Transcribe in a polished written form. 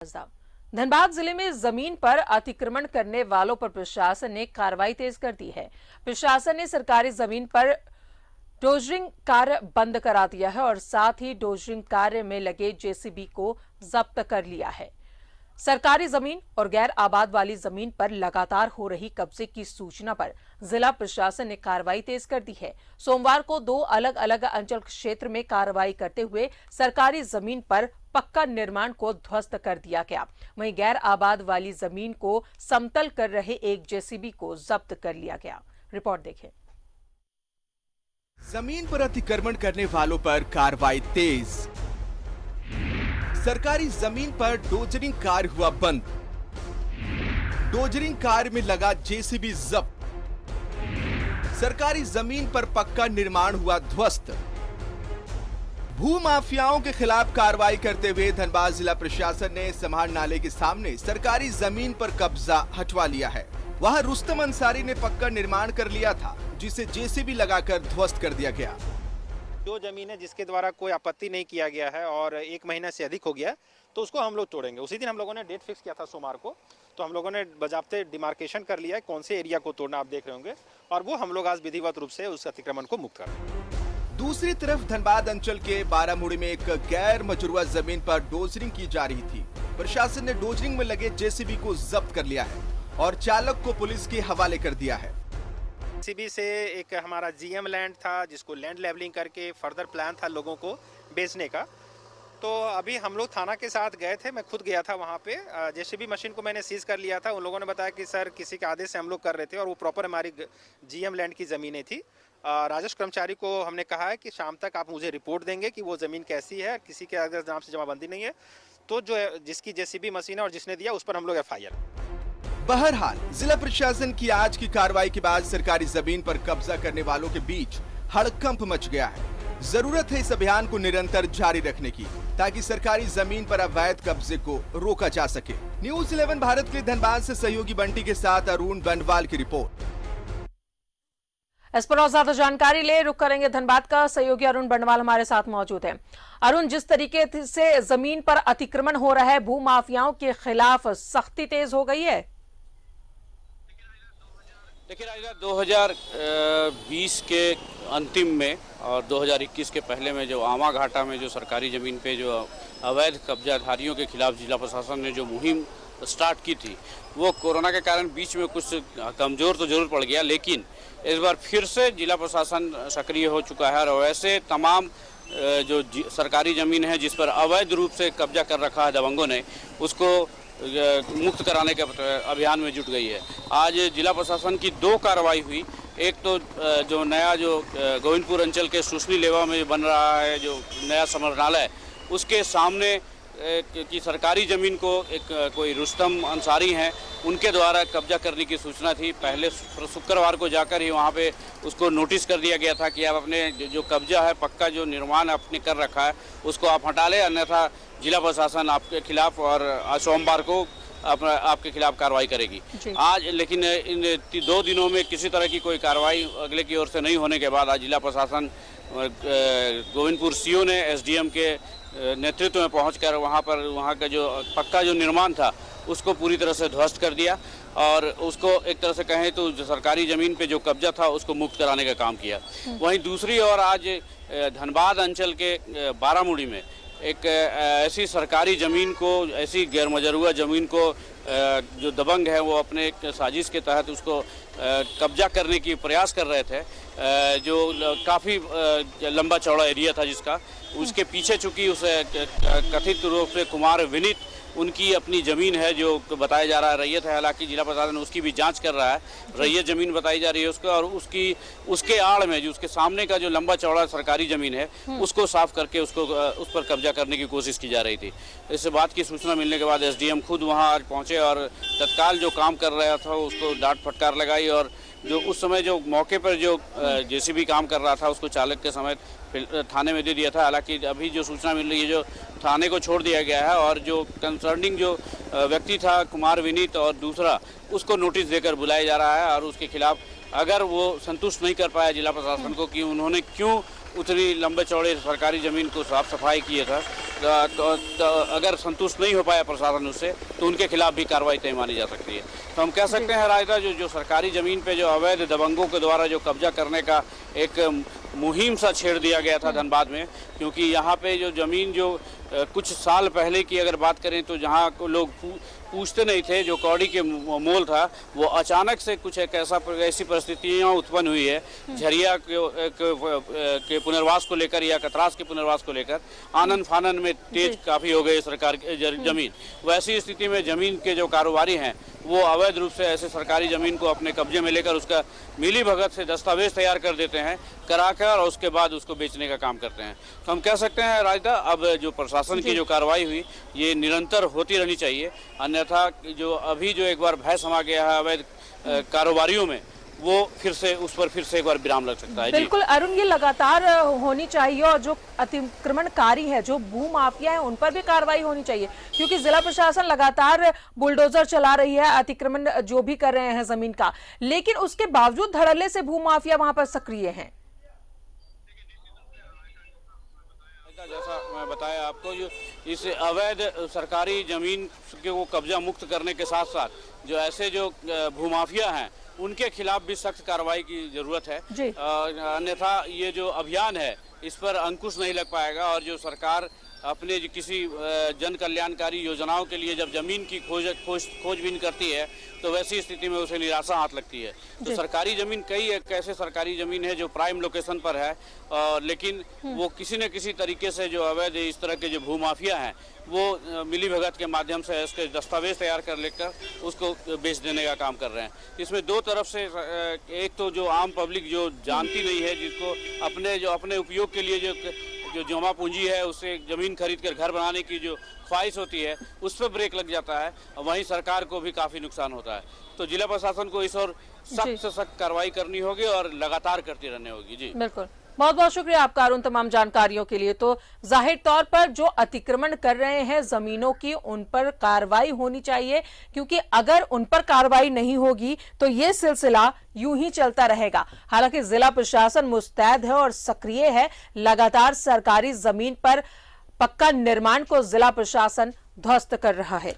धनबाद जिले में जमीन पर अतिक्रमण करने वालों पर प्रशासन ने कार्रवाई तेज कर दी है। प्रशासन ने सरकारी जमीन पर डोजरिंग कार्य बंद करा दिया है और साथ ही डोजरिंग कार्य में लगे जेसीबी को जब्त कर लिया है। सरकारी जमीन और गैर आबाद वाली जमीन पर लगातार हो रही कब्जे की सूचना पर जिला प्रशासन ने कार्रवाई तेज कर दी है। सोमवार को 2 अलग अलग अंचल क्षेत्र में कार्रवाई करते हुए सरकारी जमीन पर पक्का निर्माण को ध्वस्त कर दिया गया। वहीं गैर आबाद वाली जमीन को समतल कर रहे एक जेसीबी को जब्त कर लिया गया। रिपोर्ट देखें। जमीन पर अतिक्रमण करने वालों पर कार्रवाई तेज। सरकारी जमीन पर डोजरिंग कार्य हुआ बंद। डोजरिंग कार्य में लगा जेसीबी जब्त। सरकारी जमीन पर पक्का निर्माण हुआ ध्वस्त। भू माफियाओं के खिलाफ कार्रवाई करते हुए धनबाद जिला प्रशासन ने समार नाले के सामने सरकारी जमीन पर कब्जा हटवा लिया है। वहां रुस्तम अंसारी ने पक्का निर्माण कर लिया था, जिसे जेसीबी लगाकर ध्वस्त कर दिया गया। जो जमीन है जिसके द्वारा कोई आपत्ति नहीं किया गया है और 1 महीना से अधिक हो गया, तो उसको हम लोग तोड़ेंगे। उसी दिन हम लोगों ने डेट फिक्स किया था सोमवार को, तो हम लोगों ने बजाबते डिमार्केशन कर लिया है कौन से एरिया को तोड़ना, आप देख रहे होंगे, और वो हम लोग आज विधिवत रूप से उस अतिक्रमण को मुक्त कर। दूसरी तरफ धनबाद अंचल के बारामुड़ी में एक गैर मजरूआ जमीन पर डोजरिंग की जा रही थी। प्रशासन ने डोजरिंग में लगे जेसीबी को जब्त कर लिया है और चालक को पुलिस के हवाले कर दिया है। जेसीबी से एक हमारा जीएम लैंड था, जिसको लैंड लेवलिंग करके फर्दर प्लान था लोगों को बेचने का। तो अभी हम लोग थाना के साथ गए थे, मैं खुद गया था वहाँ पे। जेसीबी मशीन को मैंने सीज कर लिया था। उन लोगों ने बताया कि सर किसी के आदेश से हम लोग कर रहे थे और वो प्रॉपर हमारी जीएम लैंड की ज़मीनें थी। राजस्व कर्मचारी को हमने कहा है कि शाम तक आप मुझे रिपोर्ट देंगे कि वो ज़मीन कैसी है, किसी के अगर नाम से जमाबंदी नहीं है, तो जो जिसकी जेसीबी मशीन है और जिसने दिया उस पर हम लोग FIR। बहरहाल जिला प्रशासन की आज की कार्रवाई के बाद सरकारी जमीन पर कब्जा करने वालों के बीच हड़कंप मच गया है। जरूरत है इस अभियान को निरंतर जारी रखने की, ताकि सरकारी जमीन पर अवैध कब्जे को रोका जा सके। न्यूज़ 11 भारत के लिए धनबाद से सहयोगी बंटी के साथ अरुण बंडवाल की रिपोर्ट। इस पर और ज्यादा जानकारी ले रुक करेंगे धनबाद का सहयोगी अरुण बंडवाल हमारे साथ मौजूद हैं। अरुण, जिस तरीके से जमीन पर अतिक्रमण हो रहा है, भू माफियाओं के खिलाफ सख्ती तेज हो गई है। देखिए राजा, 2020 के अंतिम में और 2021 के पहले में जो आमा घाटा में जो सरकारी ज़मीन पे जो अवैध कब्जाधारियों के खिलाफ जिला प्रशासन ने जो मुहिम स्टार्ट की थी, वो कोरोना के कारण बीच में कुछ कमज़ोर तो जरूर पड़ गया, लेकिन इस बार फिर से जिला प्रशासन सक्रिय हो चुका है और वैसे तमाम जो सरकारी ज़मीन है जिस पर अवैध रूप से कब्जा कर रखा है दबंगों ने, उसको मुक्त कराने के अभियान में जुट गई है। आज जिला प्रशासन की 2 कार्रवाई हुई। एक तो जो नया जो गोविंदपुर अंचल के सुसनी लेवा में बन रहा है जो नया समरनालय, उसके सामने की सरकारी ज़मीन को एक कोई रुस्तम अंसारी हैं, उनके द्वारा कब्जा करने की सूचना थी। पहले शुक्रवार को जाकर ही वहाँ पे उसको नोटिस कर दिया गया था कि आप अपने जो कब्जा है, पक्का जो निर्माण आपने कर रखा है, उसको आप हटा लें, अन्यथा जिला प्रशासन आपके खिलाफ और सोमवार को आपके खिलाफ कार्रवाई करेगी। आज लेकिन इन 2 दिनों में किसी तरह की कोई कार्रवाई अगले की ओर से नहीं होने के बाद आज जिला प्रशासन गोविंदपुर CO ने SDM के नेतृत्व में पहुंचकर वहां का जो पक्का जो निर्माण था उसको पूरी तरह से ध्वस्त कर दिया और उसको एक तरह से कहें तो जो सरकारी ज़मीन पे जो कब्जा था उसको मुक्त कराने का काम किया। वहीं दूसरी ओर आज धनबाद अंचल के बारामुड़ी में एक ऐसी सरकारी ज़मीन को, ऐसी गैरमजरूआ ज़मीन को जो दबंग है वो अपने एक साजिश के तहत उसको कब्जा करने की प्रयास कर रहे थे, जो काफ़ी लंबा चौड़ा एरिया था जिसका, उसके पीछे चूँकि उस कथित रूप से कुमार विनीत उनकी अपनी ज़मीन है जो बताया जा रहा है रैयत है, हालांकि जिला प्रशासन उसकी भी जांच कर रहा है। रैयत ज़मीन बताई जा रही है उसको, और उसके आड़ में जो उसके सामने का जो लंबा चौड़ा सरकारी ज़मीन है उसको साफ करके उसको उस पर कब्जा करने की कोशिश की जा रही थी। इस बात की सूचना मिलने के बाद SDM खुद वहाँ आज पहुँचे और तत्काल जो काम कर रहा था उसको डांट फटकार लगाई और जो उस समय जो मौके पर जो जेसीबी काम कर रहा था उसको चालक के समेत थाने में दे दिया था। हालांकि अभी जो सूचना मिल रही है जो थाने को छोड़ दिया गया है और जो कंसर्निंग जो व्यक्ति था कुमार विनीत और दूसरा, उसको नोटिस देकर बुलाया जा रहा है और उसके खिलाफ अगर वो संतुष्ट नहीं कर पाया जिला प्रशासन को कि उन्होंने क्यों उतनी लंबे चौड़े सरकारी ज़मीन को साफ सफाई किया था, अगर संतुष्ट नहीं हो पाया प्रशासन उससे तो उनके खिलाफ भी कार्रवाई तय मानी जा सकती है। तो हम कह सकते हैं रायता जो सरकारी ज़मीन पे जो अवैध दबंगों के द्वारा जो कब्जा करने का एक मुहिम सा छेड़ दिया गया था धनबाद में, क्योंकि यहाँ पे जो ज़मीन जो कुछ साल पहले की अगर बात करें तो जहाँ लोग पूछते नहीं थे, जो कौड़ी के मोल था, वो अचानक से कुछ एक ऐसी परिस्थितियाँ उत्पन्न हुई है झरिया के पुनर्वास को लेकर या कतरास के पुनर्वास को लेकर आनन फानन में तेज काफ़ी हो गई सरकार जमीन। वैसी स्थिति में ज़मीन के जो कारोबारी हैं वो अवैध रूप से ऐसे सरकारी ज़मीन को अपने कब्जे में लेकर उसका मिली भगत से दस्तावेज तैयार कर देते हैं, कराकर और उसके बाद उसको बेचने का काम करते हैं। तो हम कह सकते हैं राजदा अब जो प्रशासन की जो कार्रवाई हुई ये निरंतर होती रहनी चाहिए, अन्यथा जो अभी जो एक बार भय समा गया है अवैध कारोबारियों में वो फिर से उस पर फिर से एक बार विराम लग सकता है। बिल्कुल अरुण, ये लगातार होनी चाहिए और जो अतिक्रमणकारी है, जो भू माफिया है, उन पर भी कार्रवाई होनी चाहिए, क्योंकि जिला प्रशासन लगातार बुलडोजर चला रही है अतिक्रमण जो भी कर रहे हैं जमीन का, लेकिन उसके बावजूद धड़ल्ले से भू माफिया वहां पर सक्रिय हैं। जैसा मैं बताया आपको, जो इस अवैध सरकारी जमीन के वो कब्जा मुक्त करने के साथ साथ जो ऐसे जो भूमाफिया हैं उनके खिलाफ भी सख्त कार्रवाई की जरूरत है, अन्यथा ये जो अभियान है इस पर अंकुश नहीं लग पाएगा। और जो सरकार अपने किसी जन कल्याणकारी योजनाओं के लिए जब जमीन की खोजबीन करती है तो वैसी स्थिति में उसे निराशा हाथ लगती है। तो सरकारी जमीन कई एक ऐसे सरकारी जमीन है जो प्राइम लोकेशन पर है, लेकिन वो किसी न किसी तरीके से जो अवैध इस तरह के जो भूमाफिया हैं वो मिली भगत के माध्यम से इसके दस्तावेज तैयार कर लेकर उसको बेच देने का काम कर रहे हैं। इसमें दो तरफ से, एक तो जो आम पब्लिक जो जानती नहीं है, जिसको अपने उपयोग के लिए जो जमा पूंजी है उससे जमीन खरीद कर घर बनाने की जो ख्वाहिश होती है उस पर ब्रेक लग जाता है, वहीं सरकार को भी काफी नुकसान होता है। तो जिला प्रशासन को इस और सख्त से सख्त कार्रवाई करनी होगी और लगातार करती रहनी होगी। जी बिल्कुल, बहुत बहुत शुक्रिया आपका अरुण तमाम जानकारियों के लिए। तो जाहिर तौर पर जो अतिक्रमण कर रहे हैं जमीनों की, उन पर कार्रवाई होनी चाहिए, क्योंकि अगर उन पर कार्रवाई नहीं होगी तो ये सिलसिला यूं ही चलता रहेगा। हालांकि जिला प्रशासन मुस्तैद है और सक्रिय है, लगातार सरकारी जमीन पर पक्का निर्माण को जिला प्रशासन ध्वस्त कर रहा है।